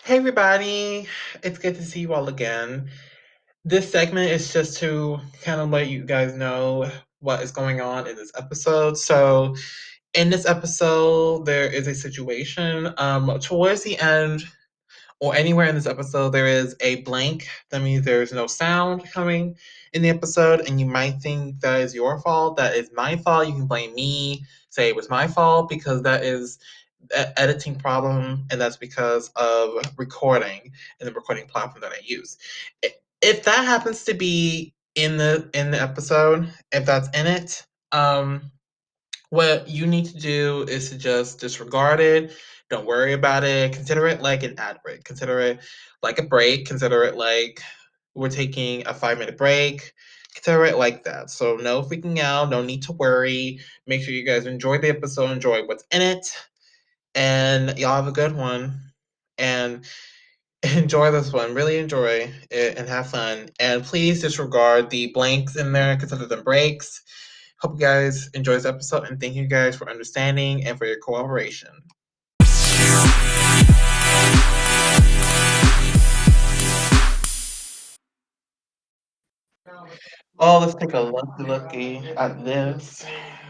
Hey everybody, it's good to see you all again. This segment is just to kind of let you guys know what is going on in this episode. So, in this episode, there is a situation. Towards the end, or anywhere in this episode, there is a blank. That means there's no sound coming in the episode, and you might think that is your fault. That is my fault. You can blame me, say it was my fault, because that is an editing problem, and that's because of recording and the recording platform that I use. If that happens to be in the episode, if that's in it, what you need to do is to just disregard it. Don't worry about it. Consider it like an ad break. Consider it like a break. Consider it like we're taking a 5 minute break. Consider it like that. So, no freaking out. No need to worry. Make sure you guys enjoy the episode, enjoy what's in it, and y'all have a good one. And enjoy this one. Really enjoy it and have fun. And please disregard the blanks in there. Consider them breaks. Hope you guys enjoy this episode and thank you guys for understanding and for your cooperation. Oh, let's take a looky at this.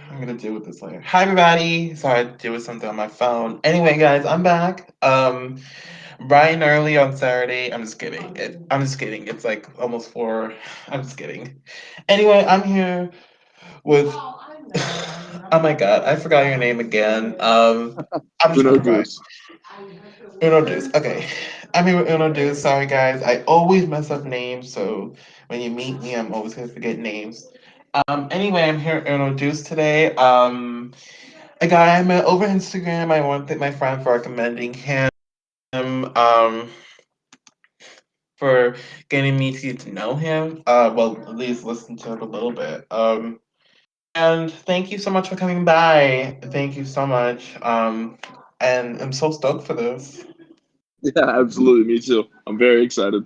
I'm gonna deal with this later. Hi everybody. Sorry, I had to deal with something on my phone. Anyway, guys, I'm back. Bright and early on Saturday. I'm just kidding. I'm just kidding. It's like almost 4. I'm just kidding. Anyway, I'm here with. Oh my god, I forgot your name again. I'm just gonna provide. Unodeuce. Unodeuce. Okay. I'm here with Unodeuce. Sorry, guys. I always mess up names, so when you meet me, I'm always going to forget names. Anyway, I'm here with Unodeuce today. A guy I met over Instagram. I want to thank my friend for recommending him, for getting me to get to know him. Well, at least listen to it a little bit. And thank you so much for coming by. Thank you so much. And I'm so stoked for this. Yeah, absolutely. Me too. I'm very excited.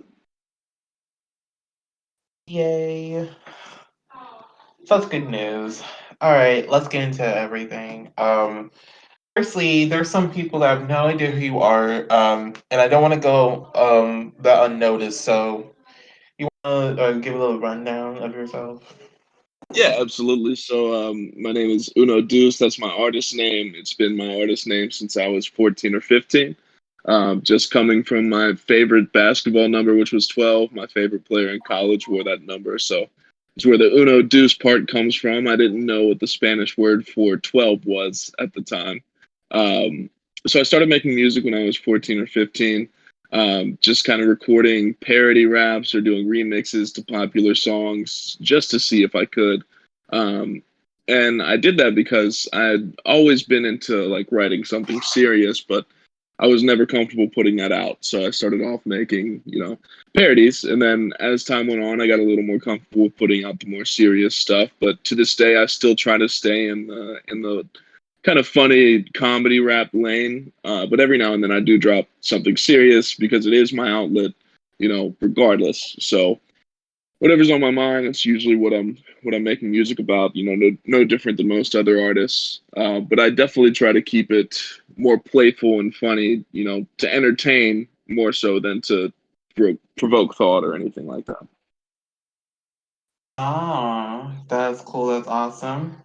Yay. Such good news. All right, let's get into everything. Firstly, there's some people that have no idea who you are, and I don't want to go that unnoticed. So, you want to give a little rundown of yourself? Yeah, absolutely. So, my name is Unodeuce. That's my artist name. It's been my artist name since I was 14 or 15. Just coming from my favorite basketball number, which was 12. My favorite player in college wore that number. So, it's where the Unodeuce part comes from. I didn't know what the Spanish word for 12 was at the time. Um, so, I started making music when I was 14 or 15. Just kind of recording parody raps or doing remixes to popular songs just to see if I could. Um, and I did that because I had always been into like writing something serious, but I was never comfortable putting that out. So I started off making, parodies. And then as time went on, I got a little more comfortable with putting out the more serious stuff. But to this day, I still try to stay in the kind of funny comedy rap lane. But every now and then I do drop something serious because it is my outlet, regardless. So whatever's on my mind, it's usually what I'm making music about. No different than most other artists. But I definitely try to keep it more playful and funny. To entertain more so than to provoke thought or anything like that. Oh, that's cool. That's awesome.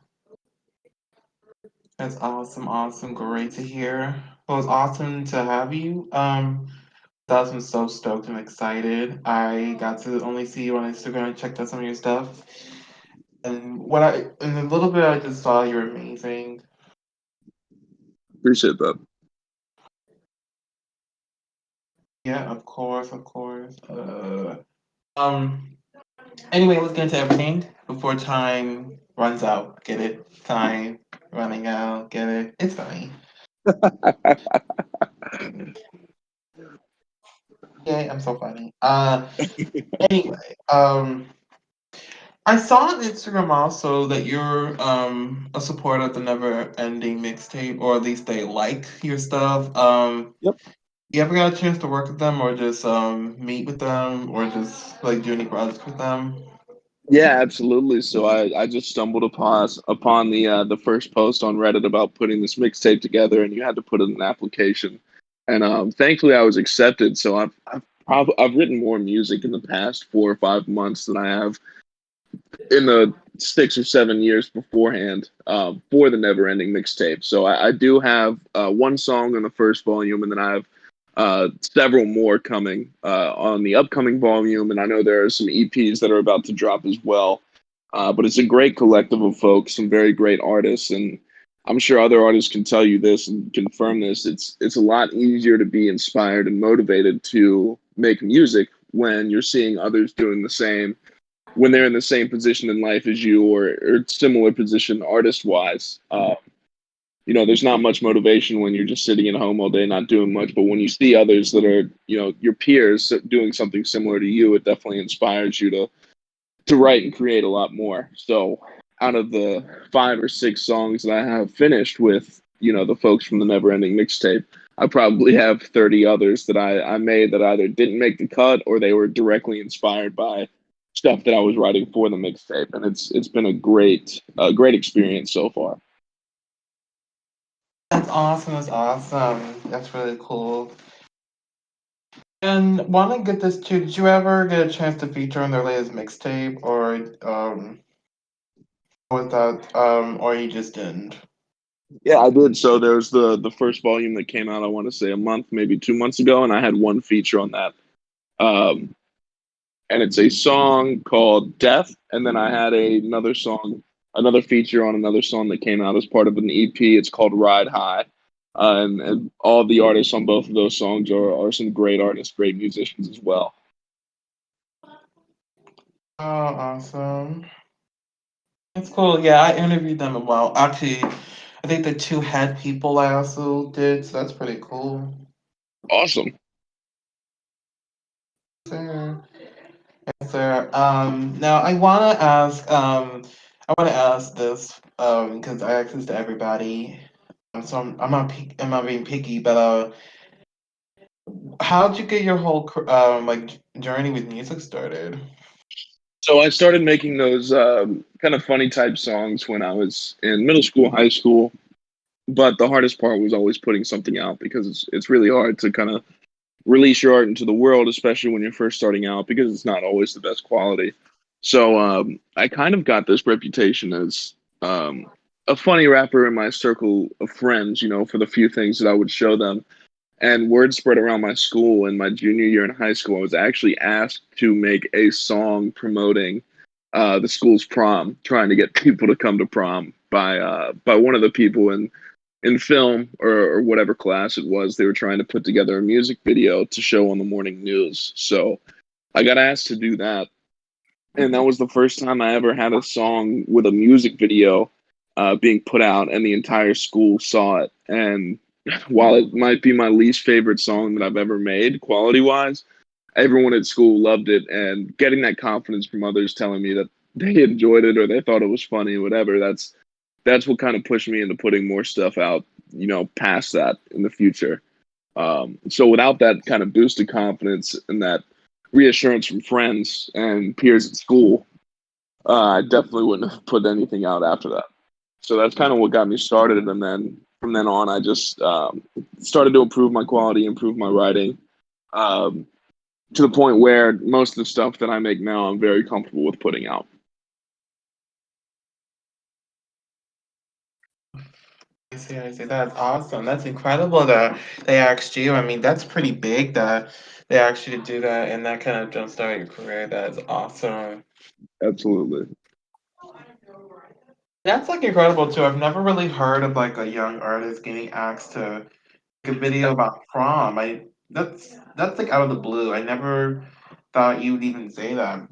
That's awesome. Awesome. Great to hear. Well, it's awesome to have you. That's been so stoked and excited. I got to only see you on Instagram and checked out some of your stuff. And in a little bit I just saw, you're amazing. Appreciate that. Yeah, of course, of course. Um. Anyway, let's get into everything before time runs out. Get it? Time running out. Get it? It's fine. Yay! I'm so funny. Anyway, I saw on Instagram also that you're a supporter of the Never Ending mixtape, or at least they like your stuff. Yep. You ever got a chance to work with them, or just meet with them, or just like do any projects with them? Yeah, absolutely. So I just stumbled upon the first post on Reddit about putting this mixtape together, and you had to put in an application. and thankfully I was accepted. So I've written more music in the past 4 or 5 months than I have in the 6 or 7 years beforehand, for the Never Ending mixtape. So I do have one song in the first volume, and then I have several more coming on the upcoming volume. And I know there are some EPs that are about to drop as well. But it's a great collective of folks, some very great artists, and I'm sure other artists can tell you this and confirm this. It's a lot easier to be inspired and motivated to make music when you're seeing others doing the same, when they're in the same position in life as you, or similar position artist wise. There's not much motivation when you're just sitting at home all day not doing much. But when you see others that are, your peers doing something similar to you, it definitely inspires you to write and create a lot more. So out of the 5 or 6 songs that I have finished with, the folks from the Never Ending mixtape, I probably have 30 others that I made that either didn't make the cut or they were directly inspired by stuff that I was writing for the mixtape. And it's been a great experience so far. That's awesome. That's awesome. That's really cool. And want to get this too. Did you ever get a chance to feature on their latest mixtape, or was that or you just didn't? Yeah, I did. So there was the first volume that came out, I want to say a month, maybe 2 months ago, and I had one feature on that. Um, and it's a song called Death. And then I had another song, another feature on another song that came out as part of an EP. It's called Ride High. And all the artists on both of those songs are some great artists, great musicians as well. Oh, awesome. That's cool. Yeah, I interviewed them as well. Actually, I think the two head people I also did, so that's pretty cool. Awesome. Sir. Yes, sir. Now I want to ask this because I ask this to everybody. So I'm not being picky, but how'd you get your whole like journey with music started? So I started making those kind of funny type songs when I was in middle school, high school. But the hardest part was always putting something out because it's really hard to kind of release your art into the world, especially when you're first starting out, because it's not always the best quality. So I kind of got this reputation as a funny rapper in my circle of friends, for the few things that I would show them. And word spread around my school in my junior year in high school. I was actually asked to make a song promoting the school's prom, trying to get people to come to prom by one of the people in film or whatever class it was. They were trying to put together a music video to show on the morning news. So I got asked to do that. And that was the first time I ever had a song with a music video being put out, and the entire school saw it. And while it might be my least favorite song that I've ever made, quality wise, everyone at school loved it. And getting that confidence from others telling me that they enjoyed it or they thought it was funny, whatever, that's what kind of pushed me into putting more stuff out, past that in the future. So without that kind of boosted confidence and that reassurance from friends and peers at school, I definitely wouldn't have put anything out after that. So that's kind of what got me started. And then from then on, I just started to improve my quality, improve my writing, um, to the point where most of the stuff that I make now, I'm very comfortable with putting out. I see, I see. That's awesome. That's incredible that they asked you. I mean, that's pretty big that they asked you to do that and that kind of jumpstart your career. That's awesome. Absolutely. That's like incredible too. I've never really heard of like a young artist getting asked to make a video about prom. That's like out of the blue. I never thought you would even say that.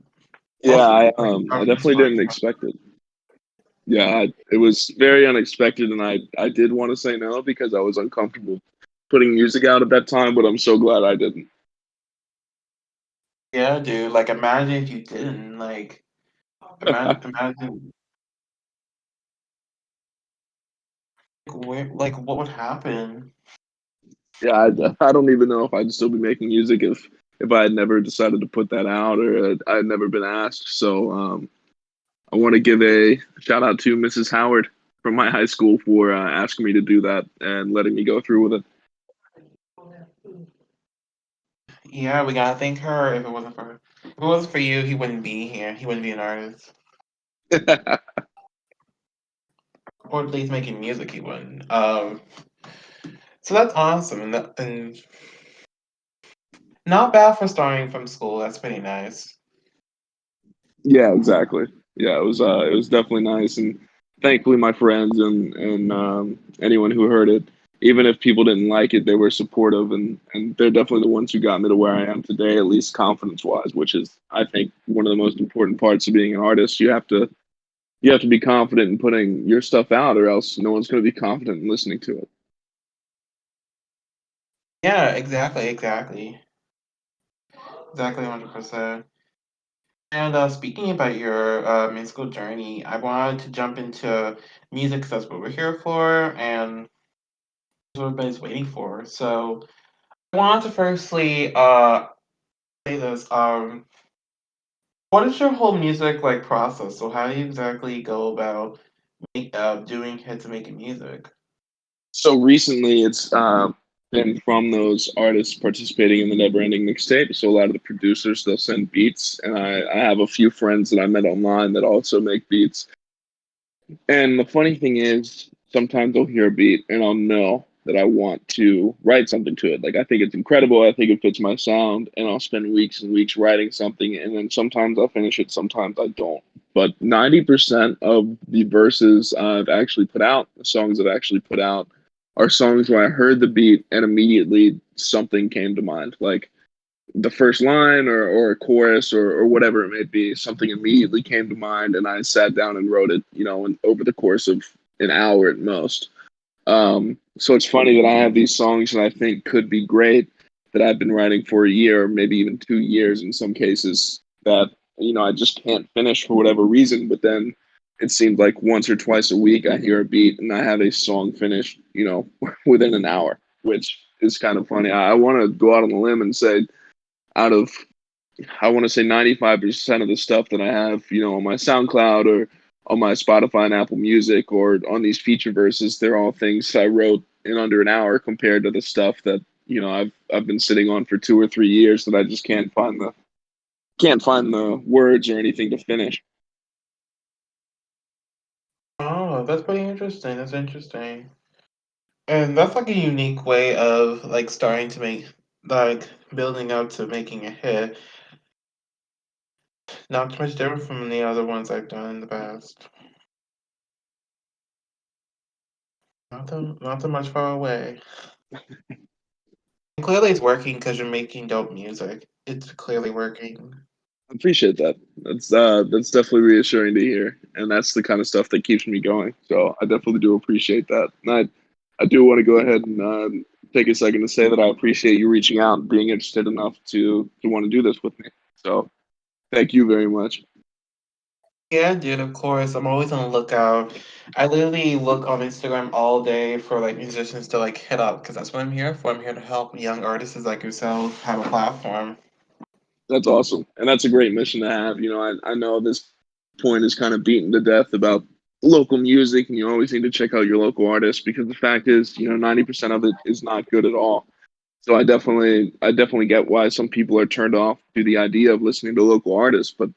Yeah, Also, I definitely didn't expect it. Yeah, it was very unexpected, and I did want to say no because I was uncomfortable putting music out at that time, but I'm so glad I didn't. yeah, dude. Like, imagine if you didn't. Like, imagine like what would happen. Yeah, I don't even know if I'd still be making music if I had never decided to put that out or I had never been asked. So I want to give a shout out to Mrs. Howard from my high school for asking me to do that and letting me go through with it. Yeah, we gotta thank her. If it wasn't for you, he wouldn't be here. He wouldn't be an artist. Or at least making music, he wouldn't. So that's awesome, and not bad for starting from school. That's pretty nice. Yeah, exactly. Yeah, it was definitely nice, and thankfully my friends and anyone who heard it, even if people didn't like it, they were supportive, and they're definitely the ones who got me to where I am today, at least confidence wise, which is I think one of the most important parts of being an artist. You have to be confident in putting your stuff out, or else no one's going to be confident in listening to it. Yeah, exactly, 100%. And speaking about your musical journey, I wanted to jump into music 'cause that's what we're here for, and what everybody's waiting for. So I wanted to firstly say this. What is your whole music like process? So how do you exactly go about doing hits and making music? So recently, it's been from those artists participating in the Never Ending mixtape. So a lot of the producers they'll send beats, and I have a few friends that I met online that also make beats. And the funny thing is, sometimes I'll hear a beat and I'll know that I want to write something to it. Like I think it's incredible. I think it fits my sound, and I'll spend weeks and weeks writing something. And then sometimes I'll finish it, sometimes I don't. But 90% of the verses I've actually put out, the songs I've actually put out, are songs where I heard the beat and immediately something came to mind. Like the first line or a chorus or whatever it may be, something immediately came to mind and I sat down and wrote it, over the course of an hour at most. So it's funny that I have these songs that I think could be great that I've been writing for a year, maybe even 2 years in some cases, that, I just can't finish for whatever reason. But then it seems like once or twice a week I hear a beat and I have a song finished, within an hour, which is kind of funny. I want to go out on a limb and say, out of I want to say 95% of the stuff that I have, on my SoundCloud or on my Spotify and Apple Music or on these feature verses, they're all things I wrote in under an hour compared to the stuff that, I've been sitting on for 2 or 3 years that I just can't find the words or anything to finish. Oh, that's pretty interesting. That's interesting. And that's like a unique way of like starting to make like building up to making a hit. Not too much different from the other ones I've done in the past. Not too much far away. And clearly it's working because you're making dope music. It's clearly working. I appreciate that. That's definitely reassuring to hear, and that's the kind of stuff that keeps me going. So I definitely do appreciate that. And I do want to go ahead and take a second to say that I appreciate you reaching out and being interested enough to want to do this with me. So thank you very much. Yeah, dude, of course. I'm always on the lookout. I literally look on Instagram all day for like musicians to like hit up because that's what I'm here for. I'm here to help young artists like yourself have a platform. That's awesome, and that's a great mission to have. I know this point is kind of beaten to death about local music, and you always need to check out your local artists because the fact is, 90% of it is not good at all. So I definitely get why some people are turned off to the idea of listening to local artists. But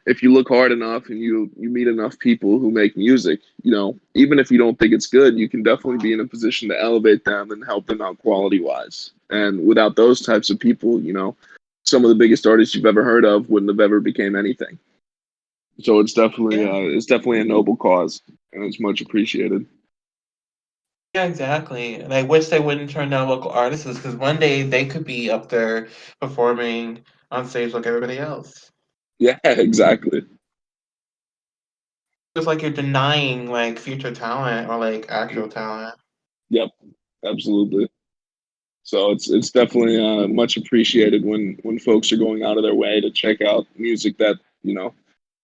if you look hard enough and you meet enough people who make music, even if you don't think it's good, you can definitely be in a position to elevate them and help them out quality wise. And without those types of people, some of the biggest artists you've ever heard of wouldn't have ever became anything. So Yeah, it's definitely a noble cause, and it's much appreciated. yeah, exactly. And I wish they wouldn't turn down local artists because one day they could be up there performing on stage like everybody else. Yeah, exactly. It's like you're denying like future talent or like Mm. actual talent. Yep, absolutely. So it's definitely much appreciated when folks are going out of their way to check out music that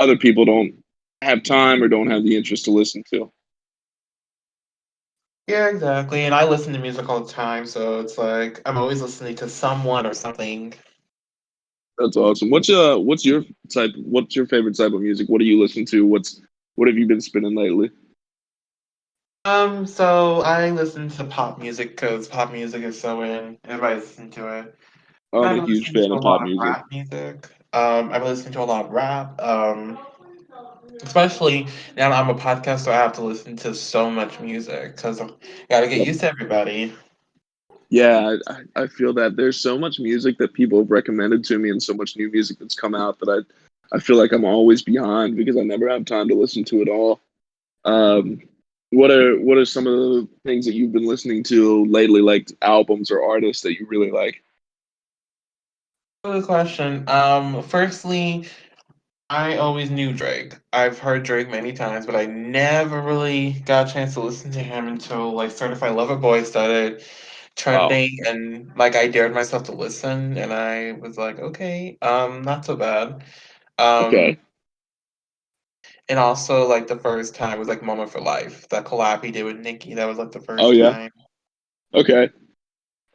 other people don't have time or don't have the interest to listen to. Yeah, exactly. And I listen to music all the time, so it's like I'm always listening to someone or something. That's awesome. What's your favorite type of music? What do you listen to? What have you been spinning lately? So I listen to pop music because pop music is so in. Everybody's listening to it. I'm I've a been huge listening fan to a of pop lot of music. rap music. I've been listening to a lot of rap. Especially now that I'm a podcaster, I have to listen to so much music because I gotta get Yep. used to everybody. Yeah, I feel that there's so much music that people have recommended to me and so much new music that's come out that I feel like I'm always behind because I never have time to listen to it all. Um, what are some of the things that you've been listening to lately, like albums or artists that you really like? Good question. Firstly, I always knew Drake. I've heard Drake many times, but I never really got a chance to listen to him until like Certified Lover Boy started Wow. trending and like I dared myself to listen and I was like, okay, not so bad. Okay. Um and also like the first time was like Moment for Life. That collab he did with Nicki, that was like the Oh first yeah. time. Okay.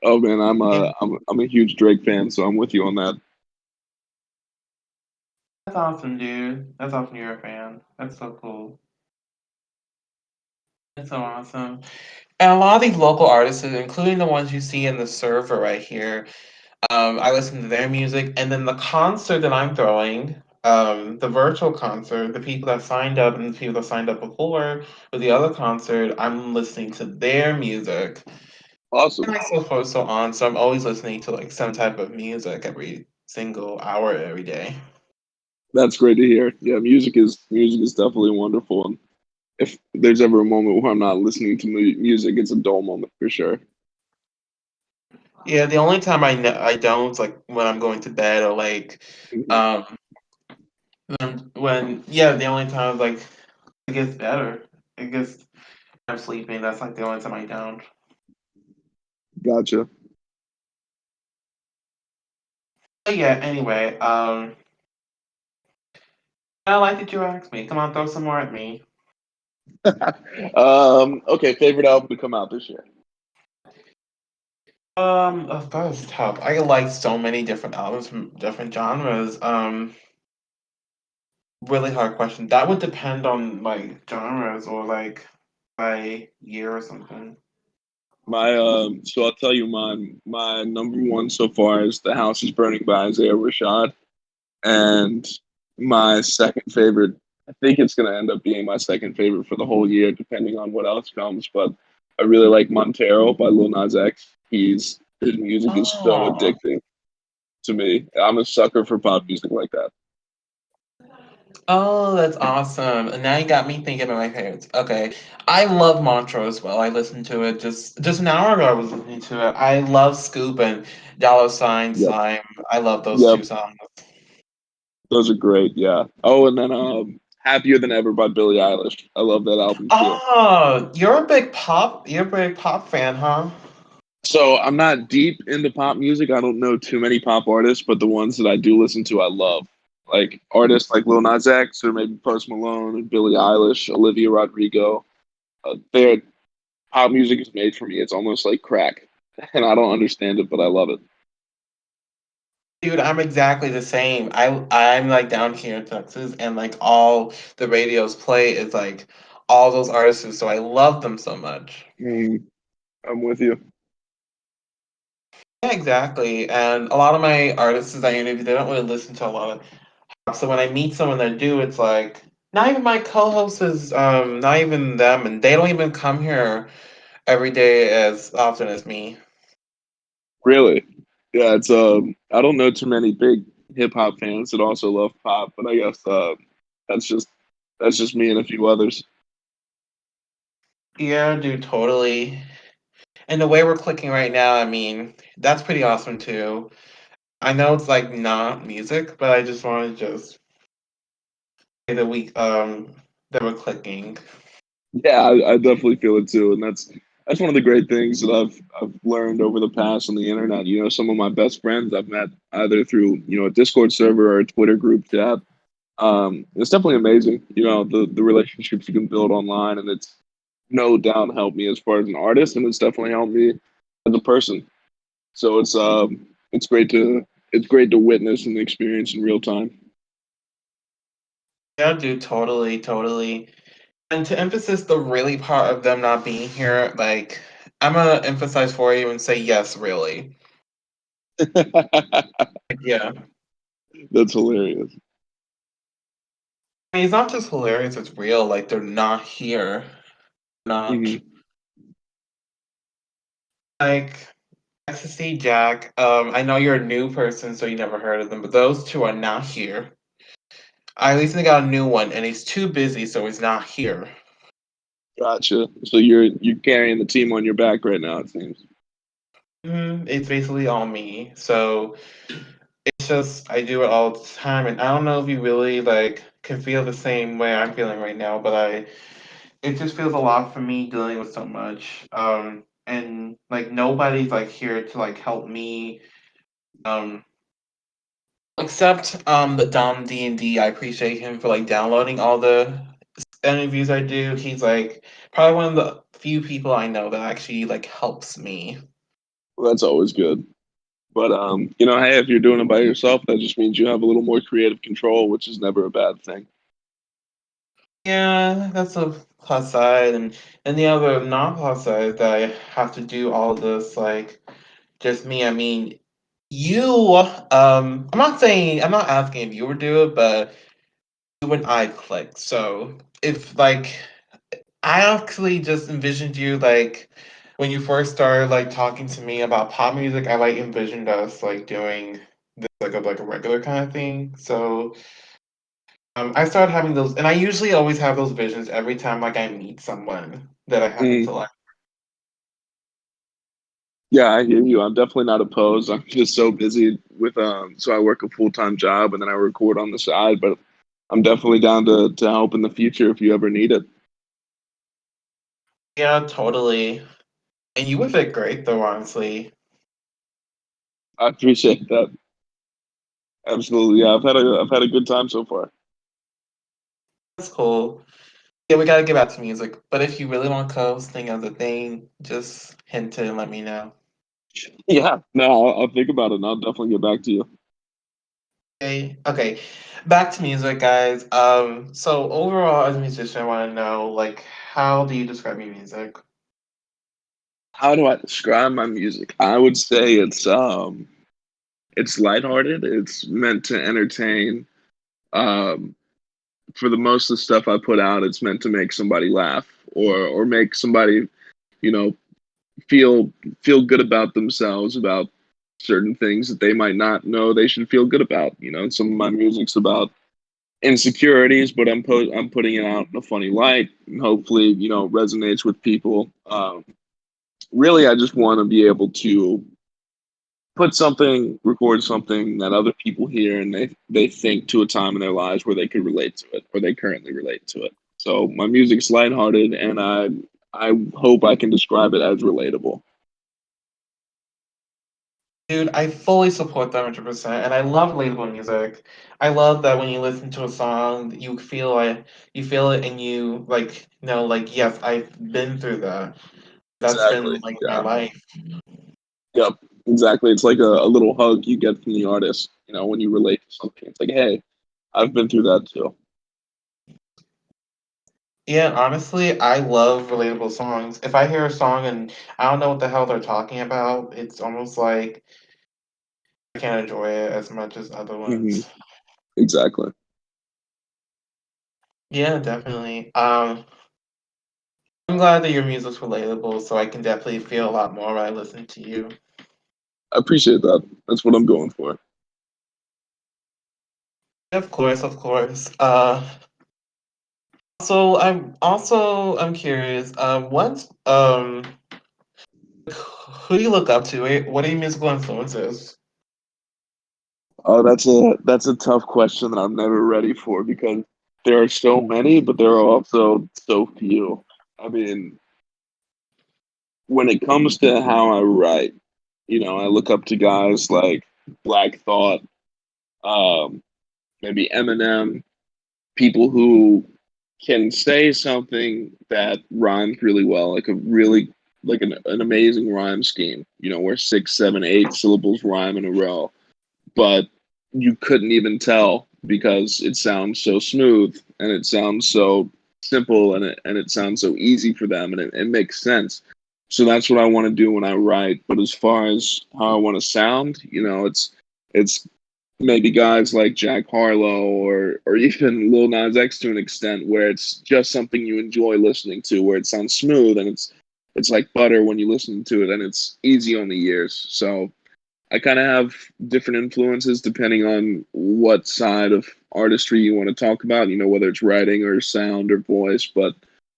Oh man, And I'm a huge Drake fan, so I'm with you on that. that's awesome, dude. That's awesome you're a fan. That's so cool. That's so awesome. And a lot of these local artists, including the ones you see in the server right here, I listen to their music, and then the concert that I'm throwing, the virtual concert, the people that signed up and the people that signed up before with the other concert, I'm listening to their music. And Awesome. I so forth so on. So I'm always listening to like some type of music every single hour every day. That's great to hear. Yeah, music is definitely wonderful, and if there's ever a moment where I'm not listening to music, it's a dull moment for sure. Yeah, the only time I don't is like when I'm going to bed or like Mhm. um when yeah, the only time like it gets better. It gets I'm sleeping. That's like the only time I don't. Gotcha. But yeah, anyway, I like that you asked me. Come on, throw some more at me. Okay, favorite album to come out this year. That was tough. I like so many different albums from different genres. Really hard question. That would depend on like genres or like by year or something. So I'll tell you mine. My number one so far is "The House Is Burning" by Isaiah Rashad, and my second favorite. I think it's gonna end up being my second favorite for the whole year, depending on what else comes. But I really like Montero by Lil Nas X. His music is so Oh, addicting to me. I'm a sucker for pop music like that. oh, that's awesome. And now you got me thinking about my favorites. Okay. I love Mantra as well. I listened to it just an hour ago I was listening to it. I love Scoop and Dollar Sign Yep, Slime. I love those yep, two songs. those are great. Yeah. Oh, and then "Happier Than Ever" by Billie Eilish. I love that album too. Oh, you're a big pop fan, huh? So I'm not deep into pop music. I don't know too many pop artists, but the ones that I do listen to, I love. Like artists like Lil Nas X or maybe Post Malone and Billie Eilish, Olivia Rodrigo. Their pop music is made for me. It's almost like crack, and I don't understand it, but I love it. Dude, I'm exactly the same. I'm like down here in Texas and like all the radios play is like all those artists, so I love them so much. Mm, I'm with you. Yeah, exactly. And a lot of my artists I interview, they don't really listen to a lot of pop. So when I meet someone that do, it's like not even my co-hosts is not even them and they don't even come here every day as often as me. Really? Yeah, it's I don't know too many big hip hop fans that also love pop, but I guess that's just that's just me and a few others. Yeah, dude, totally. And the way we're clicking right now, I mean, that's pretty awesome too. I know it's like not music, but I just want to just say that we're clicking. Yeah, I definitely feel it too, and that's one of the great things that I've learned over the past on the internet. You know, some of my best friends I've met either through a Discord server or a Twitter group chat. It's definitely amazing. You know, the relationships you can build online, and it's no doubt helped me as far as an artist, and it's definitely helped me as a person. So it's great to witness and experience in real time. Yeah, dude, totally, totally. And to emphasize the really part of them not being here, like I'm gonna emphasize for you and say yes, really. Yeah. That's hilarious. I mean, it's not just hilarious, it's real. Like, they're not here. Not. Hmm. Like, Ecstasy Jack, I know you're a new person, so you never heard of them, but those two are not here. I recently got a new one, and he's too busy, so he's not here. Gotcha. So you're carrying the team on your back right now, it seems. It's basically all me. So it's just I do it all the time, and I don't know if you really like can feel the same way I'm feeling right now, but it just feels a lot for me dealing with so much. And like nobody's like here to like help me. Um, except the Dom D&D. I appreciate him for like downloading all the interviews I do. He's like probably one of the few people I know that actually like helps me. Well, that's always good. But hey, if you're doing it by yourself, that just means you have a little more creative control, which is never a bad thing. Yeah, that's a plus side, and the other non plus side that I have to do all of this like just me. I mean, you. I'm not asking if you would do it, but you and I click. So if like I actually just envisioned you like when you first started like talking to me about pop music, I like envisioned us like doing this like a regular kind of thing. So I started having those, and I usually always have those visions every time like I meet someone that I happen to Mm. like. Yeah, I hear you. I'm definitely not opposed. I'm just so busy with so I work a full-time job and then I record on the side, but I'm definitely down to help in the future if you ever need it. Yeah, totally. And you would fit great though, honestly. I appreciate that. Absolutely. Yeah, I've had a good time so far. That's cool. Yeah, we gotta get back to music. But if you really want co-hosting as a thing, just hint it and let me know. Yeah, no, I'll think about it and I'll definitely get back to you. Okay, okay. Back to music, guys. So overall, as a musician, I want to know, like, how do you describe your music? How do I describe my music? I would say it's lighthearted. It's meant to entertain. Um, for the most of the stuff I put out, it's meant to make somebody laugh or make somebody, you know, feel feel good about themselves about certain things that they might not know they should feel good about. Some of my music's about insecurities, but I'm putting it out in a funny light, and hopefully, resonates with people. Really, I just want to be able to record something that other people hear and they think to a time in their lives where they could relate to it or they currently relate to it. So my music's lighthearted and I hope I can describe it as relatable. Dude, I fully support that 100%, and I love relatable music. I love that when you listen to a song, you feel it, and you like, like, yes, I've been through that. That's been Exactly. like my Yeah. life. Yep. Exactly. It's like a little hug you get from the artist, when you relate to something. It's like, hey, I've been through that too. Yeah, honestly, I love relatable songs. If I hear a song and I don't know what the hell they're talking about, it's almost like I can't enjoy it as much as other Hmm. ones. Exactly. Yeah, definitely. I'm glad that your music's relatable, so I can definitely feel a lot more when I listen to you. I appreciate that. That's what I'm going for. Of course, of course. I'm curious. Who do you look up to? What are your musical influences? Oh, that's a tough question that I'm never ready for because there are so many, but there are also so few. I mean, when it comes to how I write, I look up to guys like Black Thought, um, maybe Eminem, people who can say something that rhymes really well, like an amazing rhyme scheme, where 6, 7, 8 syllables rhyme in a row, but you couldn't even tell because it sounds so smooth and it sounds so simple and it sounds so easy for them and it makes sense. So that's what I want to do when I write. But as far as how I want to sound, it's maybe guys like Jack Harlow or even Lil Nas X to an extent, where it's just something you enjoy listening to, where it sounds smooth and it's like butter when you listen to it, and it's easy on the ears. So I kind of have different influences depending on what side of artistry you want to talk about, whether it's writing or sound or voice. But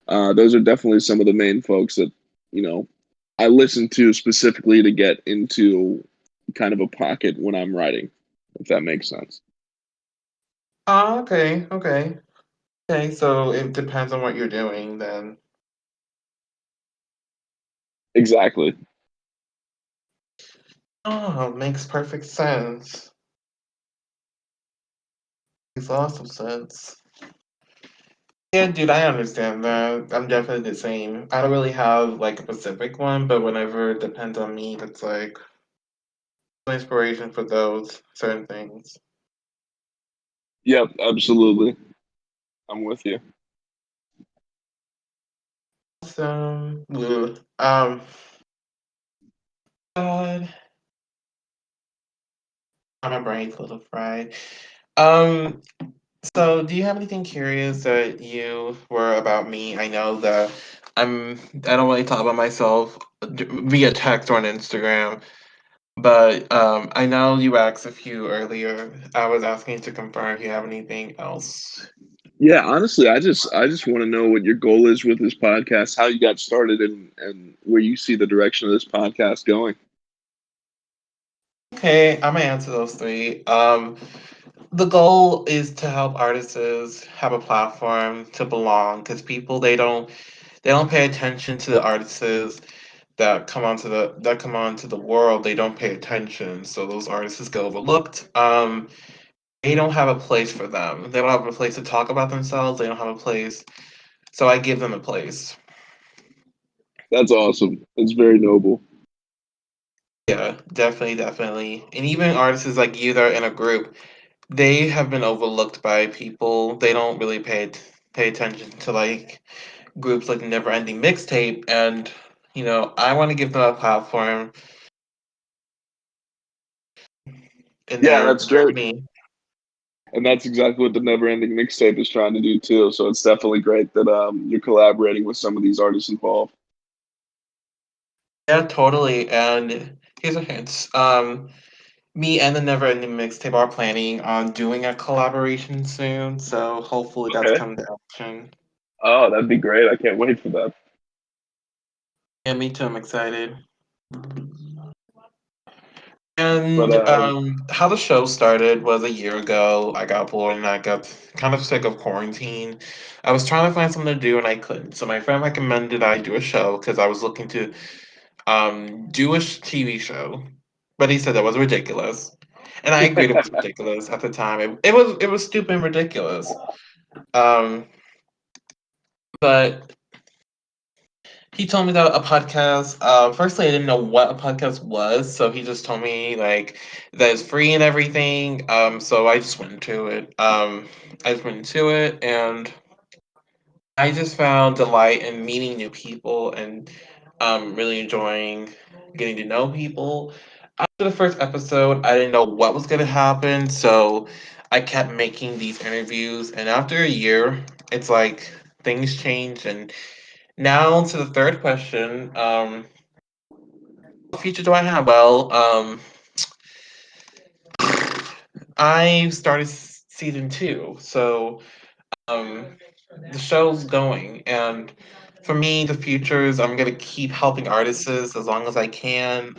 those are definitely some of the main folks that, you know, I listen to specifically to get into kind of a pocket when I'm writing, if that makes sense. Oh, okay, okay. Okay, so it depends on what you're doing then. Exactly. Oh, makes perfect sense. Makes awesome sense. Yeah, dude, I understand that. I'm definitely the same. I don't really have like a specific one, but whenever it depends on me, it's like inspiration for those certain things. Yep, absolutely. I'm with you. Ugh. God, my brain's a little fried. Um, so do you have anything curious that you were about me? I know that I don't really talk about myself via text or on Instagram, but I know you asked a few earlier. I was asking to confirm if you have anything else. Yeah, honestly, I just want to know what your goal is with this podcast, how you got started, and where you see the direction of this podcast going. Okay, I'm gonna answer those three. The goal is to help artists have a platform to belong because people they don't pay attention to the artists that come onto the world. They don't pay attention, so those artists get overlooked. They don't have a place for them. They don't have a place to talk about themselves. They don't have a place, so I give them a place. That's awesome. That's very noble. Yeah, definitely, definitely. And even artists like you that are in a group, they have been overlooked by people. They don't really pay attention to like groups like Never Ending Mixtape, and I want to give them a platform in Yeah, their that's great. journey. And that's exactly what the Never Ending Mixtape is trying to do too. So it's definitely great that you're collaborating with some of these artists involved. Yeah, totally. And here's a hint. Me and the Never Ending Mixtape are planning on doing a collaboration soon, so hopefully that's Okay. coming to action. Oh, that'd be great. I can't wait for that. Yeah, me too. I'm excited. But And how the show started was a year ago. I got bored and I got kind of sick of quarantine. I was trying to find something to do and I couldn't. So my friend recommended I do a show because I was looking to do a TV show, but he said that was ridiculous, and I agreed it was ridiculous at the time. It was stupid and ridiculous. Um, but he told me that a podcast. Firstly, I didn't know what a podcast was, so he just told me like that it's free and everything. So I just went into it. I just went into it, and I just found delight in meeting new people and really enjoying getting to know people. After the first episode, I didn't know what was going to happen, so I kept making these interviews. And after a year, it's like things changed. And now to the third question, what future do I have? Well, I started season two, so um, the show's going, and for me, the future is I'm gonna keep helping artists as long as I can.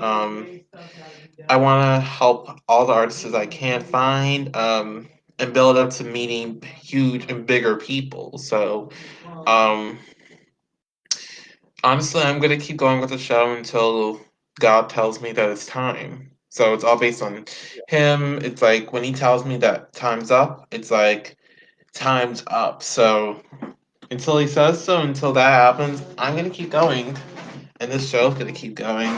I want to help all the artists I can find, and build up to meeting huge and bigger people. So, um, honestly, I'm gonna keep going with the show until God tells me that it's time. So it's all based on Him. It's like when He tells me that time's up, it's like time's up. So until He says so, until that happens, I'm gonna keep going, and this show's gonna keep going.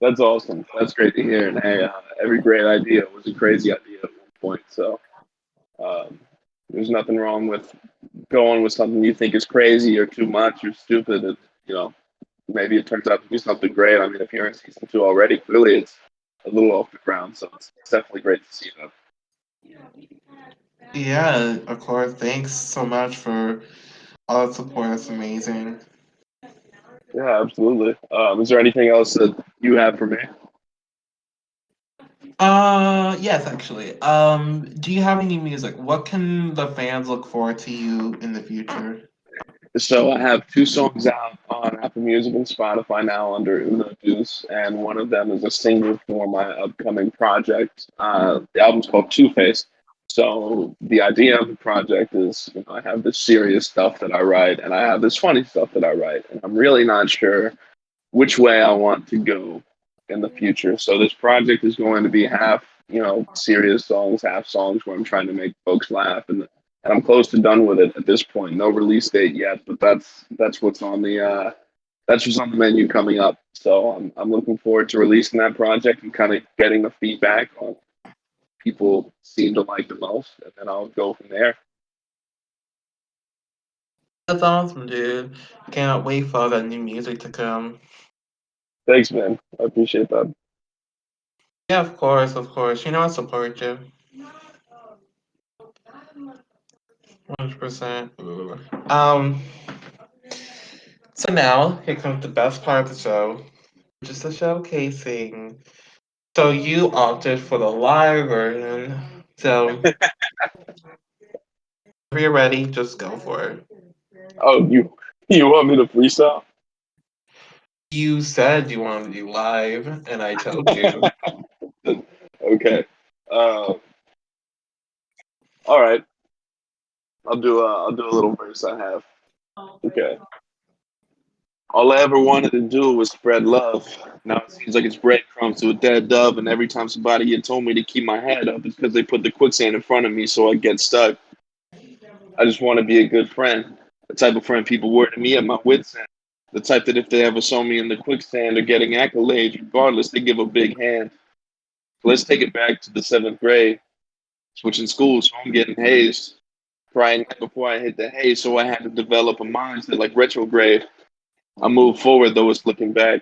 That's awesome. That's great to hear. And hey, every great idea was a crazy idea at one point. So um, there's nothing wrong with going with something you think is crazy or too much or stupid. You know, maybe it turns out to be something great. I mean, if you're in season two already, clearly it's a little off the ground, so it's definitely great to see that. Yeah, of course. Thanks so much for all the support. That's amazing. Yeah, absolutely. Is there anything else that you have for me? Yes, actually. Do you have any music? What can the fans look forward to you in the future? So I have two songs out on Apple Music and Spotify now under Unodeuce, and one of them is a single for my upcoming project. The album's called Two Face. So the idea of the project is, I have this serious stuff that I write, and I have this funny stuff that I write, and I'm really not sure which way I want to go in the future. So this project is going to be half, serious songs, half songs where I'm trying to make folks laugh, and I'm close to done with it at this point. No release date yet, but that's what's on the that's what's on the menu coming up. So I'm looking forward to releasing that project and kind of getting the feedback on people seem to like the most, and then I'll go from there. That's awesome, dude. Cannot wait for all that new music to come. Thanks, man. I appreciate that. Yeah, of course, of course. You know I support you. 100%. So now here comes the best part of the show, which is the showcasing. So you opted for the live version. So if you're ready, just go for it. Oh, you want me to freestyle? You said you wanted to do live, and I told you. Okay. Uh, all right. I'll do a little verse I have. Okay. All I ever wanted to do was spread love. Now it seems like it's breadcrumbs to a dead dove, and every time somebody had told me to keep my head up, it's because they put the quicksand in front of me, so I get stuck. I just want to be a good friend, the type of friend people were to me at my wits' end, the type that if they ever saw me in the quicksand or getting accolades, regardless, they give a big hand. So let's take it back to the seventh grade, switching schools, so I'm getting hazed. Crying right before I hit the haze, so I had to develop a mindset like retrograde. I move forward, though it's looking back.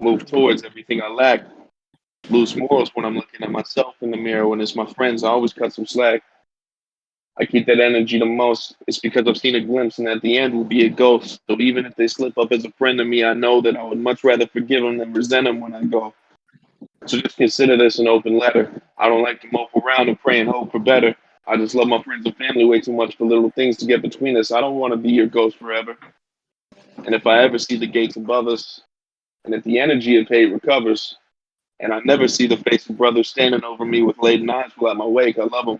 Move towards everything I lack. Lose morals when I'm looking at myself in the mirror. When it's my friends, I always cut some slack. I keep that energy the most. It's because I've seen a glimpse, and at the end will be a ghost. So even if they slip up as a friend to me, I know that I would much rather forgive them than resent them when I go. So just consider this an open letter. I don't like to mope around and pray and hope for better. I just love my friends and family way too much for little things to get between us. I don't want to be your ghost forever. And if I ever see the gates above us, and if the energy of hate recovers, and I never see the face of brothers standing over me with laden eyes while at my wake, I love them.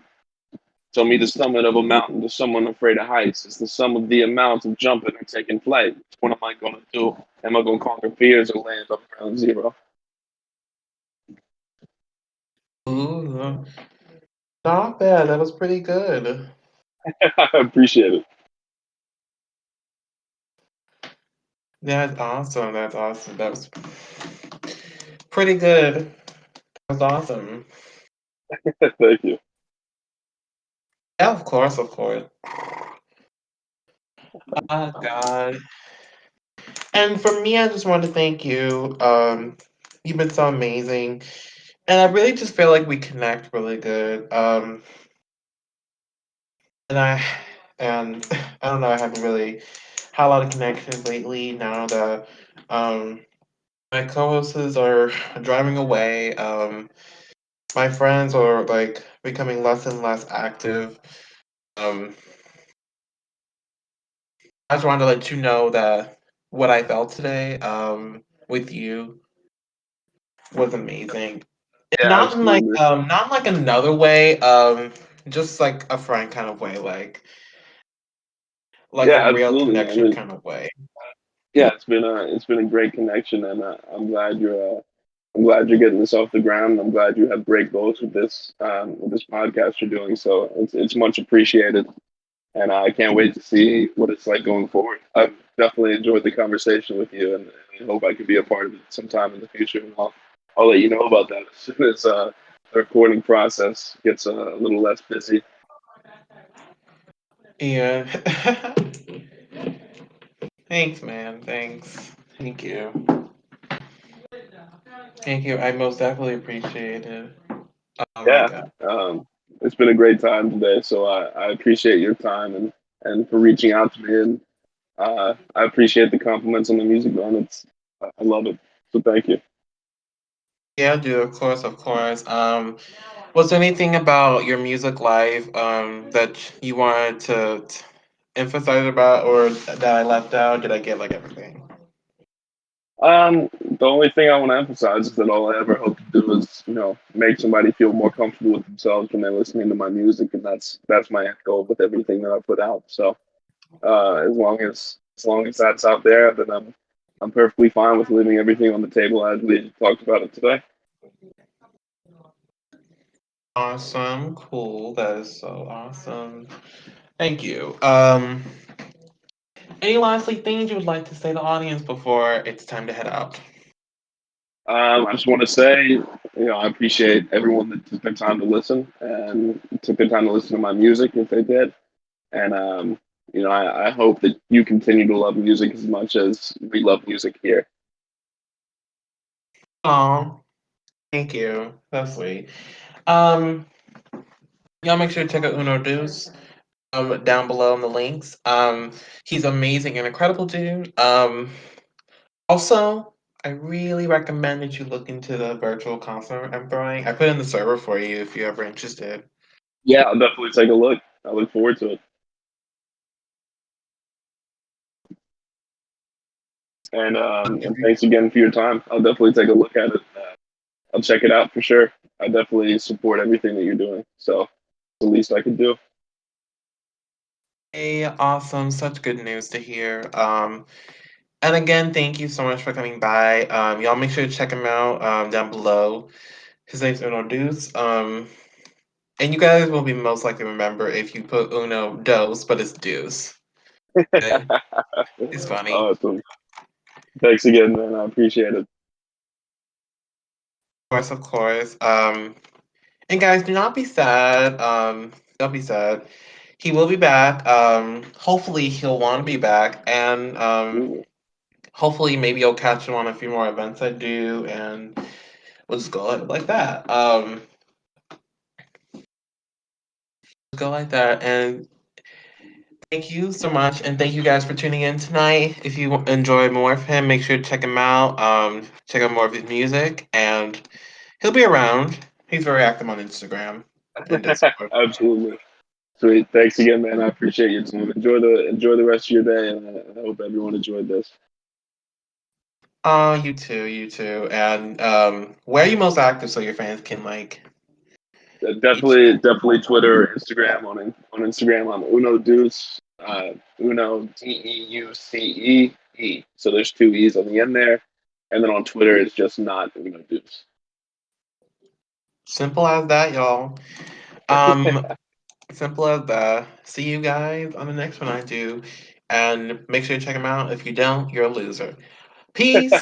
Tell me the summit of a mountain to someone afraid of heights. It's the sum of the amount of jumping or taking flight. What am I going to do? Am I going to conquer fears or land on ground zero? Ooh, not bad. That was pretty good. I appreciate it. That's awesome. That's awesome. That was pretty good. That was awesome. Thank you. Yeah, of course, of course. Oh God. And for me, I just want to thank you. You've been so amazing, and I really just feel like we connect really good. And and I don't know, I haven't really had a lot of connections lately. Now that my co-hosts are driving away, my friends are like becoming less and less active. Um, I just wanted to let you know that what I felt today, with you was amazing. Yeah, absolutely. Not in like another way, just like a friend kind of way, like a Yeah, real absolutely, connection man. kind of way. Yeah, it's been a great connection, and I'm glad you're getting this off the ground. I'm glad you have great goals with this podcast you're doing. So it's much appreciated, and I can't wait to see what it's like going forward. I've definitely enjoyed the conversation with you, and I hope I can be a part of it sometime in the future. And I'll let you know about that as soon as the recording process gets a little less busy. Yeah. Thanks, man. Thanks. Thank you. Thank you. I most definitely appreciate it. Oh my Yeah, god. um, it's been a great time today. So I appreciate your time and for reaching out to me, and I appreciate the compliments on the music, man. I love it. So thank you. Yeah, dude, of course, of course. Was there anything about your music life that you wanted to emphasize about or that I left out? Did I get like everything? The only thing I want to emphasize is that all I ever hope to do is, make somebody feel more comfortable with themselves when they're listening to my music, and that's my end goal with everything that I put out. So, as long as that's out there, then I'm perfectly fine with leaving everything on the table as we talked about it today. Awesome, cool. That is so awesome. Thank you. Any lastly things you would like to say to the audience before it's time to head out? I just want to say, I appreciate everyone that took their time to listen and took their time to listen to my music if they did. And, I hope that you continue to love music as much as we love music here. Oh, thank you. That's sweet. Um, y'all make sure to check out Unodeuce down below in the links. He's amazing and incredible dude. Also, I really recommend that you look into the virtual concert I'm throwing. I put in the server for you if you're ever interested. Yeah, I'll definitely take a look. I look forward to it. And thanks again for your time. I'll definitely take a look at it. I'll check it out for sure. I definitely support everything that you're doing. So it's the least I can do. Hey, awesome. Such good news to hear. And again, thank you so much for coming by. Y'all make sure to check him out down below. His name's Unodeuce. And you guys will be most likely remember if you put Uno Dose, but it's Deuce. Eh, it's funny. Awesome. Thanks again, man. I appreciate it. Of course, of course. And guys, do not be sad. Don't be sad. He will be back. Hopefully he'll want to be back, and Absolutely. hopefully maybe you'll catch him on a few more events I do, and we'll just go like that. Go like that, and thank you so much, and thank you guys for tuning in tonight. If you enjoy more of him, make sure to check him out. Check out more of his music, and he'll be around. He's very active on Instagram and Discord. Absolutely. Sweet. Thanks again, man. I appreciate your time. Enjoy the rest of your day, and I hope everyone enjoyed this. Oh, you too. And where are you most active so your fans can like reach you? Definitely Twitter, or Instagram. On Instagram, I'm Unodeuce. Uno Deuce. So there's two E's on the end there, and then on Twitter it's just not Unodeuce. Simple as that, y'all. Um, simple as that. See you guys on the next one I do, and make sure to check them out. If you don't, you're a loser. Peace.